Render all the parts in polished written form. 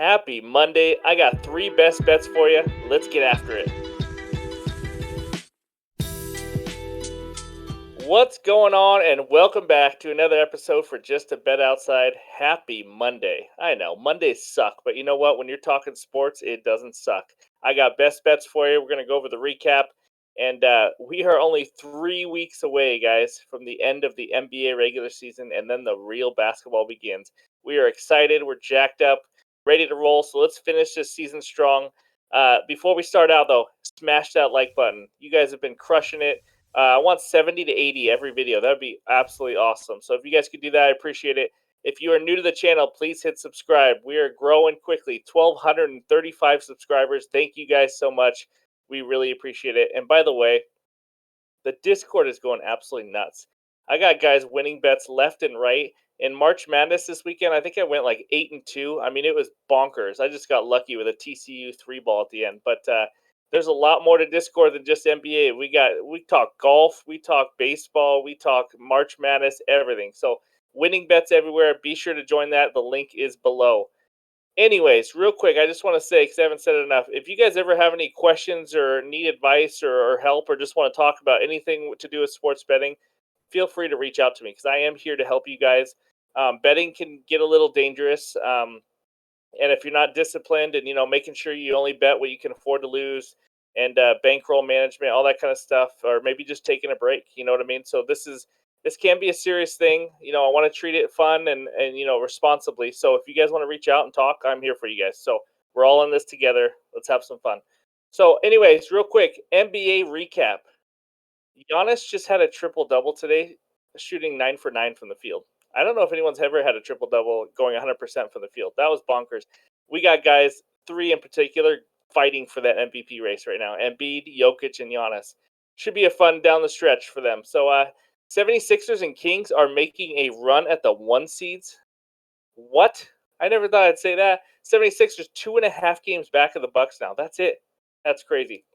Happy Monday. I got 3 best bets for you. Let's get after it. What's going on? And welcome back to another episode for Just a Bet Outside. Happy Monday. I know, Mondays suck, but you know what? When you're talking sports, it doesn't suck. I got best bets for you. We're going to go over the recap. And we are only 3 weeks away, guys, from the end of the NBA regular season, and then the real basketball begins. We are excited. We're jacked up, ready to roll. So let's finish this season strong. Before we start out, though, smash that like button. You guys have been crushing it. I want 70 to 80 every video. That would be absolutely awesome. So if you guys could do that, I appreciate it. If you are new to the channel, please hit subscribe. We are growing quickly. 1,235 subscribers. Thank you guys so much. We really appreciate it. And by the way, the Discord is going absolutely nuts. I got guys winning bets left and right. In March Madness this weekend, I think I went like 8-2. I mean, it was bonkers. I just got lucky with a TCU 3 ball at the end. But there's a lot more to Discord than just NBA. We talk golf, we talk baseball, we talk March Madness, everything. So winning bets everywhere. Be sure to join that. The link is below. Anyways, real quick, I just want to say, because I haven't said it enough, if you guys ever have any questions or need advice or help or just want to talk about anything to do with sports betting, feel free to reach out to me because I am here to help you guys. Betting can get a little dangerous. And if you're not disciplined and, making sure you only bet what you can afford to lose and bankroll management, all that kind of stuff, or maybe just taking a break, you know what I mean? So this can be a serious thing. I want to treat it fun and responsibly. So if you guys want to reach out and talk, I'm here for you guys. So we're all in this together. Let's have some fun. So, anyways, real quick, NBA recap. Giannis just had a triple double today, shooting 9 for 9 from the field. I don't know if anyone's ever had a triple double going 100% from the field. That was bonkers. We got guys, 3 in particular, fighting for that MVP race right now. Embiid, Jokic, and Giannis. Should be a fun down the stretch for them. So 76ers and Kings are making a run at the 1 seeds. What? I never thought I'd say that. 76ers 2.5 games back of the Bucks now. That's it. That's crazy.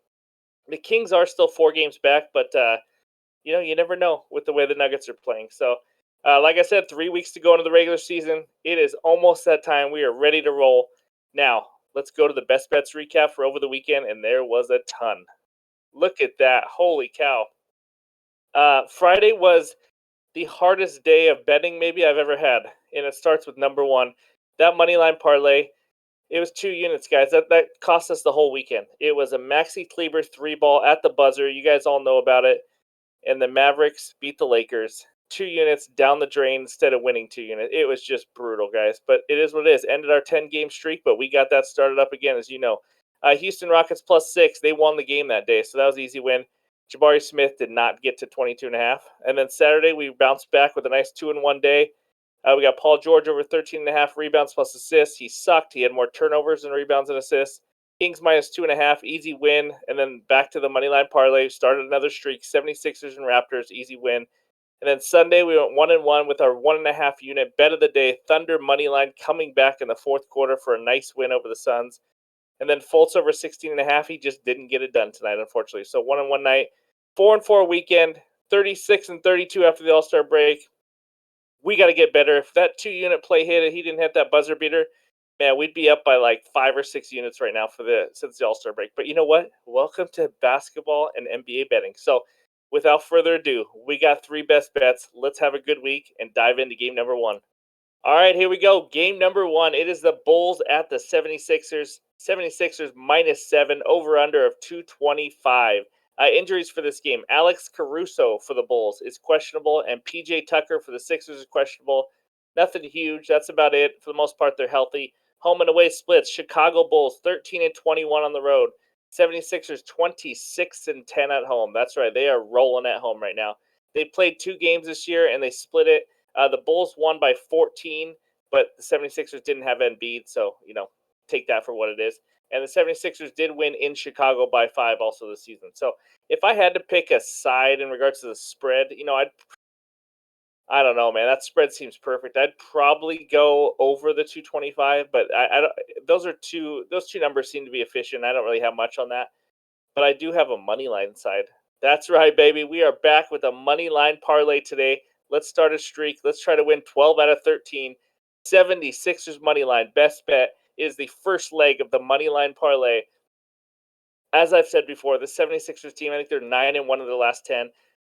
The Kings are still 4 games back, but you never know with the way the Nuggets are playing. So, like I said, 3 weeks to go into the regular season. It is almost that time. We are ready to roll. Now, let's go to the best bets recap for over the weekend, and there was a ton. Look at that. Holy cow. Friday was the hardest day of betting maybe I've ever had, and it starts with number one. That money line parlay, it was 2 units, guys. That cost us the whole weekend. It was a Maxi Kleber 3 ball at the buzzer. You guys all know about it. And the Mavericks beat the Lakers 2 units down the drain instead of winning 2 units. It was just brutal, guys. But it is what it is. Ended our 10-game streak, but we got that started up again, as you know. Houston Rockets +6. They won the game that day, so that was an easy win. Jabari Smith did not get to 22.5. And then Saturday, we bounced back with a nice 2-1 day. We got Paul George over 13.5 rebounds plus assists. He sucked. He had more turnovers than rebounds and assists. Kings -2.5, easy win. And then back to the moneyline parlay, started another streak. 76ers and Raptors, easy win. And then Sunday, we went 1-1 with our 1.5 unit bet of the day. Thunder moneyline coming back in the fourth quarter for a nice win over the Suns. And then Fultz over 16.5. He just didn't get it done tonight, unfortunately. So 1-1 night, 4-4 weekend, 36-32 after the All-Star break. We got to get better. If that 2 unit play hit and he didn't hit that buzzer beater, man, we'd be up by like 5 or 6 units right now since the All-Star break. But you know what? Welcome to basketball and NBA betting. So without further ado, we got 3 best bets. Let's have a good week and dive into game number 1. All right, here we go. Game number 1. It is the Bulls at the 76ers. 76ers -7, over-under of 225. Injuries for this game. Alex Caruso for the Bulls is questionable, and PJ Tucker for the Sixers is questionable. Nothing huge. That's about it. For the most part, they're healthy. Home and away splits. Chicago Bulls 13-21 on the road. 76ers 26-10 at home. That's right. They are rolling at home right now. They played 2 games this year, and they split it. The Bulls won by 14, but the 76ers didn't have Embiid, so, take that for what it is. And the 76ers did win in Chicago by 5 also this season. So if I had to pick a side in regards to the spread, I don't know, man. That spread seems perfect. I'd probably go over the 225, but I don't. Those two numbers seem to be efficient. I don't really have much on that, but I do have a money line side. That's right, baby. We are back with a money line parlay today. Let's start a streak. Let's try to win 12 out of 13. 76ers money line, best bet. is the first leg of the money line parlay. As I've said before, the 76ers team, I think they're 9-1 of the last 10.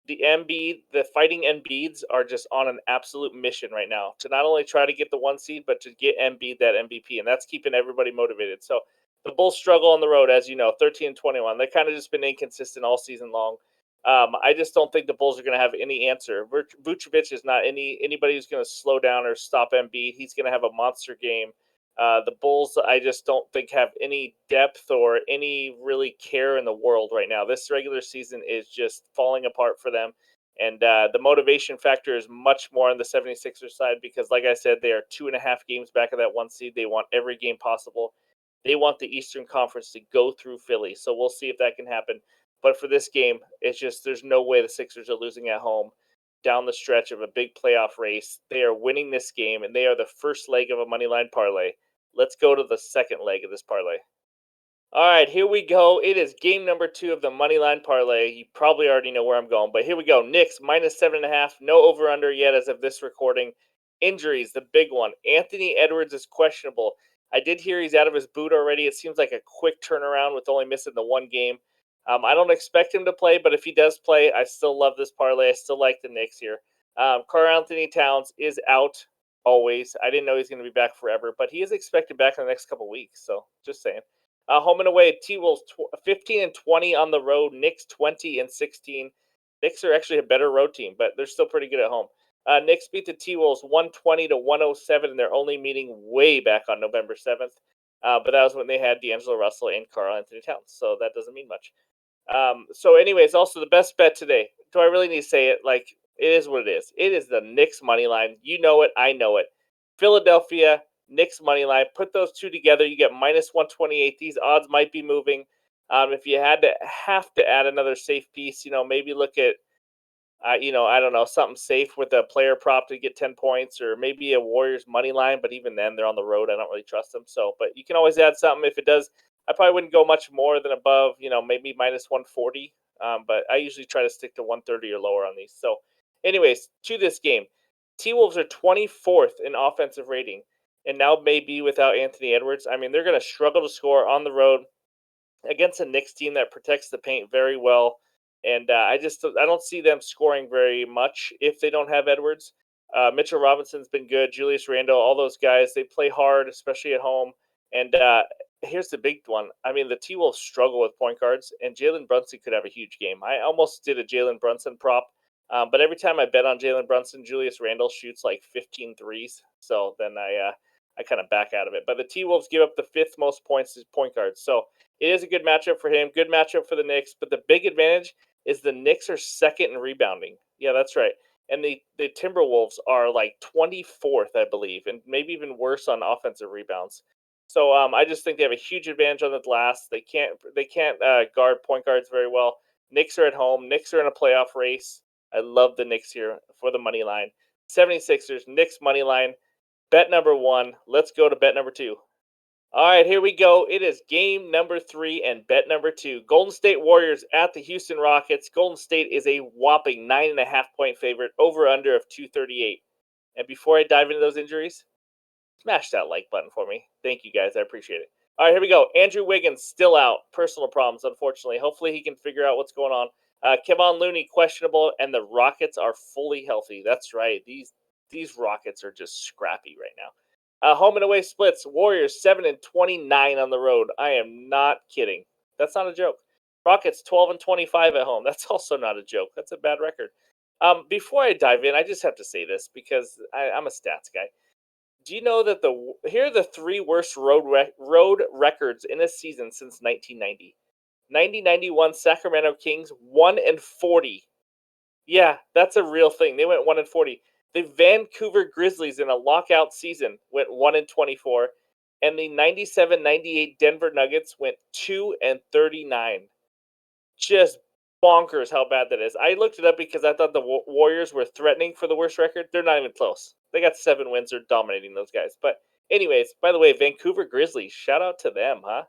The Fighting Embiids are just on an absolute mission right now to not only try to get the 1 seed, but to get Embiid that MVP, and that's keeping everybody motivated. So the Bulls struggle on the road, as you know, 13-21. They've kind of just been inconsistent all season long. I just don't think the Bulls are going to have any answer. Vucevic is not anybody who's going to slow down or stop Embiid. He's going to have a monster game. The Bulls, I just don't think have any depth or any really care in the world right now. This regular season is just falling apart for them. And the motivation factor is much more on the 76ers side because, like I said, they are 2.5 games back of that 1 seed. They want every game possible. They want the Eastern Conference to go through Philly. So we'll see if that can happen. But for this game, it's just there's no way the Sixers are losing at home down the stretch of a big playoff race. They are winning this game, and they are the first leg of a money line parlay. Let's go to the second leg of this parlay. All right, here we go. It is game number 2 of the money line parlay. You probably already know where I'm going, but here we go. Knicks minus 7.5. No over under yet as of this recording. Injuries, the big one. Anthony Edwards is questionable. I did hear he's out of his boot already. It seems like a quick turnaround with only missing the one game. I don't expect him to play, but if he does play, I still love this parlay. I still like the Knicks here. Karl Anthony Towns is out always. I didn't know he's going to be back forever, but he is expected back in the next couple weeks. So just saying. Home and away, T-Wolves 15-20 on the road. Knicks 20-16. Knicks are actually a better road team, but they're still pretty good at home. Knicks beat the T-Wolves 120-107, and they're only meeting way back on November 7th. But that was when they had D'Angelo Russell and Karl Anthony Towns, so that doesn't mean much. Anyways, also the best bet today. Do I really need to say it? Like, it is what it is. It is the Knicks money line. You know it. I know it. Philadelphia Knicks money line. Put those two together. You get minus 128. These odds might be moving. If you have to add another safe piece, maybe look at I don't know, something safe with a player prop to get 10 points or maybe a Warriors money line, but even then they're on the road. I don't really trust them. So, but you can always add something if it does. I probably wouldn't go much more than above, maybe minus 140. But I usually try to stick to 130 or lower on these. So, anyways, to this game, T Wolves are 24th in offensive rating and now maybe without Anthony Edwards. I mean, they're going to struggle to score on the road against a Knicks team that protects the paint very well. And I don't see them scoring very much if they don't have Edwards. Mitchell Robinson's been good. Julius Randle, all those guys, they play hard, especially at home. And here's the big one. I mean, the T Wolves struggle with point guards, and Jalen Brunson could have a huge game. I almost did a Jalen Brunson prop, but every time I bet on Jalen Brunson, Julius Randle shoots like 15 threes. So then I kind of back out of it. But the T Wolves give up the 5th most points to point guards. So it is a good matchup for him. Good matchup for the Knicks. But the big advantage is the Knicks are second in rebounding. Yeah, that's right. And the Timberwolves are like 24th, I believe, and maybe even worse on offensive rebounds. So I just think they have a huge advantage on the glass. They can't guard point guards very well. Knicks are at home. Knicks are in a playoff race. I love the Knicks here for the money line. 76ers, Knicks money line. Bet number 1. Let's go to bet number 2. All right, here we go. It is game number 3 and bet number 2. Golden State Warriors at the Houston Rockets. Golden State is a whopping 9.5-point favorite, over under of 238. And before I dive into those injuries, smash that like button for me. Thank you guys. I appreciate it. All right, here we go. Andrew Wiggins still out. Personal problems, unfortunately. Hopefully he can figure out what's going on. Kevon Looney questionable, and the Rockets are fully healthy. That's right. These Rockets are just scrappy right now. Home and away splits. Warriors 7-29 on the road. I am not kidding. That's not a joke. Rockets 12-25 at home. That's also not a joke. That's a bad record. Before I dive in, I just have to say this because I'm a stats guy. Do you know that here are the 3 worst road records in a season since 1990? 1991 Sacramento Kings 1-40. Yeah, that's a real thing. They went 1-40. The Vancouver Grizzlies in a lockout season went 1-24, and the 97-98 Denver Nuggets went 2-39. Just bonkers how bad that is. I looked it up because I thought the Warriors were threatening for the worst record. They're not even close. They got 7 wins. They're dominating those guys. But anyways, by the way, Vancouver Grizzlies, shout out to them, huh?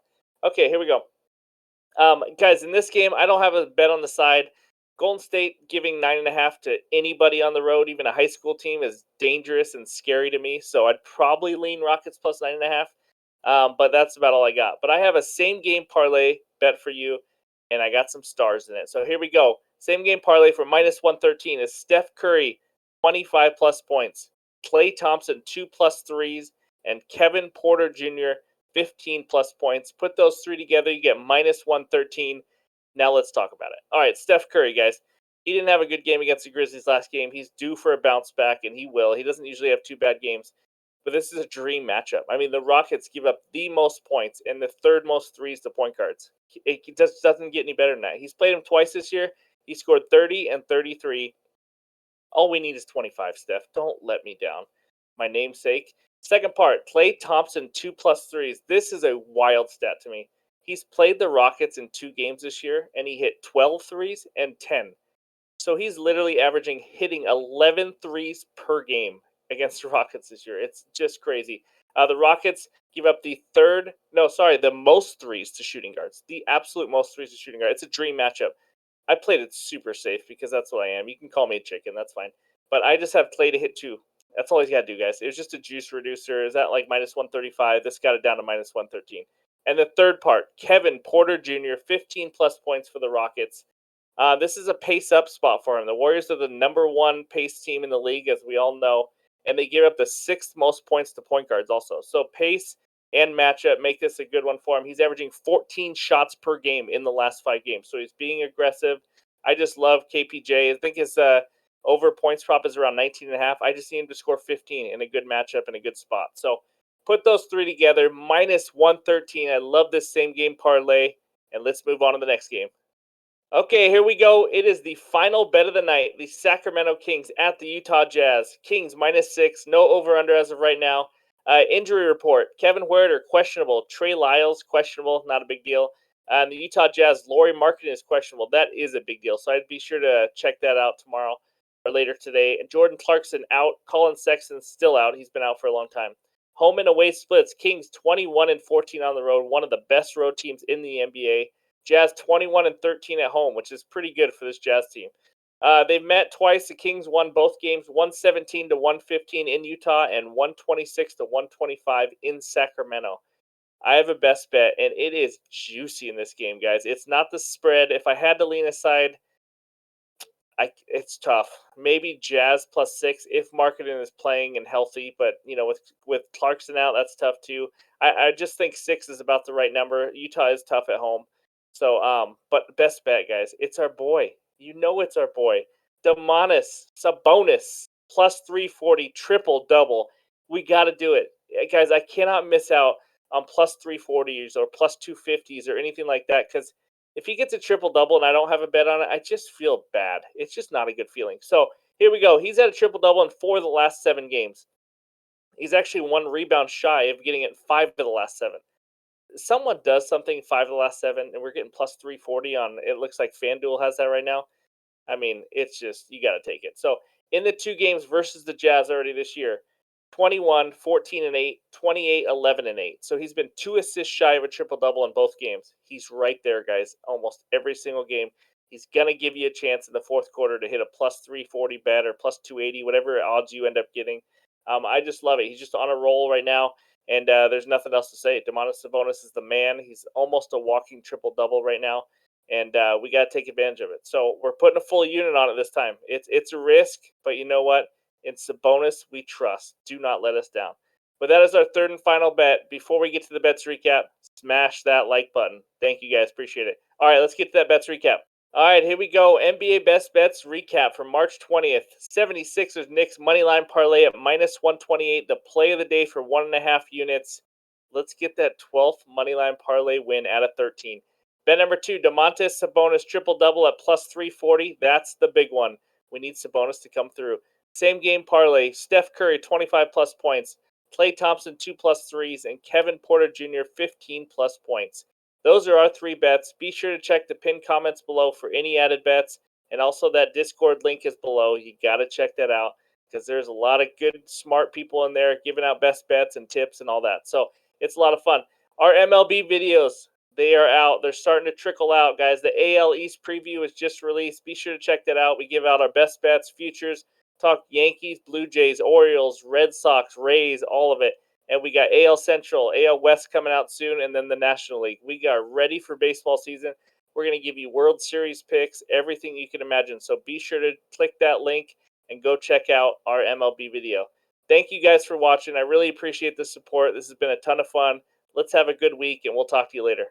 Okay, here we go. Guys, in this game, I don't have a bet on the side. Golden State giving 9.5 to anybody on the road, even a high school team, is dangerous and scary to me. So I'd probably lean Rockets plus 9.5. But that's about all I got. But I have a same game parlay bet for you, and I got some stars in it. So here we go. Same game parlay for -113 is Steph Curry, 25 plus points, Klay Thompson, 2 plus threes, and Kevin Porter Jr., 15 plus points. Put those three together, you get -113. Now let's talk about it. All right, Steph Curry, guys. He didn't have a good game against the Grizzlies last game. He's due for a bounce back, and he will. He doesn't usually have two bad games. But this is a dream matchup. I mean, the Rockets give up the most points and the third most threes to point guards. It just doesn't get any better than that. He's played him twice this year. He scored 30 and 33. All we need is 25, Steph. Don't let me down. My namesake. Second part, Klay Thompson, 2 plus threes. This is a wild stat to me. He's played the Rockets in 2 games this year, and he hit 12 threes and 10. So he's literally averaging hitting 11 threes per game against the Rockets this year. It's just crazy. The Rockets give up the most threes to shooting guards. The absolute most threes to shooting guards. It's a dream matchup. I played it super safe because that's what I am. You can call me a chicken, that's fine. But I just have Klay to hit two. That's all he's got to do, guys. It was just a juice reducer. Is that like -135? This got it down to -113. And the third part, Kevin Porter Jr., 15 plus points for the Rockets. This is a pace up spot for him. The Warriors are the number one pace team in the league, as we all know, and they give up the sixth most points to point guards also. So pace and matchup make this a good one for him. He's averaging 14 shots per game in the last 5 games, so he's being aggressive. I just love KPJ. I think his over points prop is around 19.5. I just need him to score 15 in a good matchup in a good spot. So put those three together, -113. I love this same game parlay, and let's move on to the next game. Okay, here we go. It is the final bet of the night. The Sacramento Kings at the Utah Jazz. Kings -6. No over under as of right now. Injury report: Kevin Huerter questionable. Trey Lyles questionable. Not a big deal. And the Utah Jazz, Lauri Markkanen is questionable. That is a big deal. So I'd be sure to check that out tomorrow or later today. And Jordan Clarkson out. Colin Sexton still out. He's been out for a long time. Home and away splits: Kings 21 and 14 on the road. One of the best road teams in the NBA. Jazz 21 and 13 at home, which is pretty good for this Jazz team. They've met twice. The Kings won both games, 117 to 115 in Utah and 126 to 125 in Sacramento. I have a best bet, and it is juicy in this game, guys. It's not the spread. If I had to lean aside, it's tough. Maybe Jazz +6 if Markkanen is playing and healthy, but with Clarkson out, that's tough too. I just think 6 is about the right number. Utah is tough at home, so but best bet, guys, it's our boy. It's our boy, Domantas Sabonis +340 triple double. We got to do it, guys. I cannot miss out on +340s or +250s or anything like that because if he gets a triple double and I don't have a bet on it, I just feel bad. It's just not a good feeling. So here we go. He's had a triple double in 4 of the last 7 games. He's actually 1 rebound shy of getting it 5 of the last 7. Someone does something 5 of the last 7, and we're getting +340 on. It looks like FanDuel has that right now. I mean, it's just, you got to take it. So in the 2 games versus the Jazz already this year, 21, 14 and 8, 28, 11 and 8. So he's been 2 assists shy of a triple double in both games. He's right there, guys, almost every single game. He's going to give you a chance in the fourth quarter to hit a +340 bet or +280, whatever odds you end up getting. I just love it. He's just on a roll right now, and there's nothing else to say. Domantas Sabonis is the man. He's almost a walking triple double right now, and we got to take advantage of it. So we're putting a full unit on it this time. It's a risk, but you know what? In Sabonis, we trust. Do not let us down. But that is our third and final bet. Before we get to the bets recap, smash that like button. Thank you guys. Appreciate it. All right, let's get to that bets recap. All right, here we go. NBA best bets recap for March 20th. 76ers Knicks moneyline parlay at -128. The play of the day for 1.5 units. Let's get that 12th moneyline parlay win out of 13. Bet number 2, Domantas Sabonis triple double at +340. That's the big one. We need Sabonis to come through. Same game parlay: Steph Curry 25 plus points, Klay Thompson 2 plus threes, and Kevin Porter Jr. 15 plus points. Those are our 3 bets. Be sure to check the pinned comments below for any added bets, and also that Discord link is below. You got to check that out because there's a lot of good, smart people in there giving out best bets and tips and all that. So it's a lot of fun. Our MLB videos, they are out. They're starting to trickle out, guys. The AL East preview is just released. Be sure to check that out. We give out our best bets, futures, talk Yankees, Blue Jays, Orioles, Red Sox, Rays, all of it. and we got AL Central, AL West coming out soon, and then the National League. We are ready for baseball season. We're going to give you World Series picks, everything you can imagine. So be sure to click that link and go check out our MLB video. Thank you guys for watching. I really appreciate the support. This has been a ton of fun. Let's have a good week, and we'll talk to you later.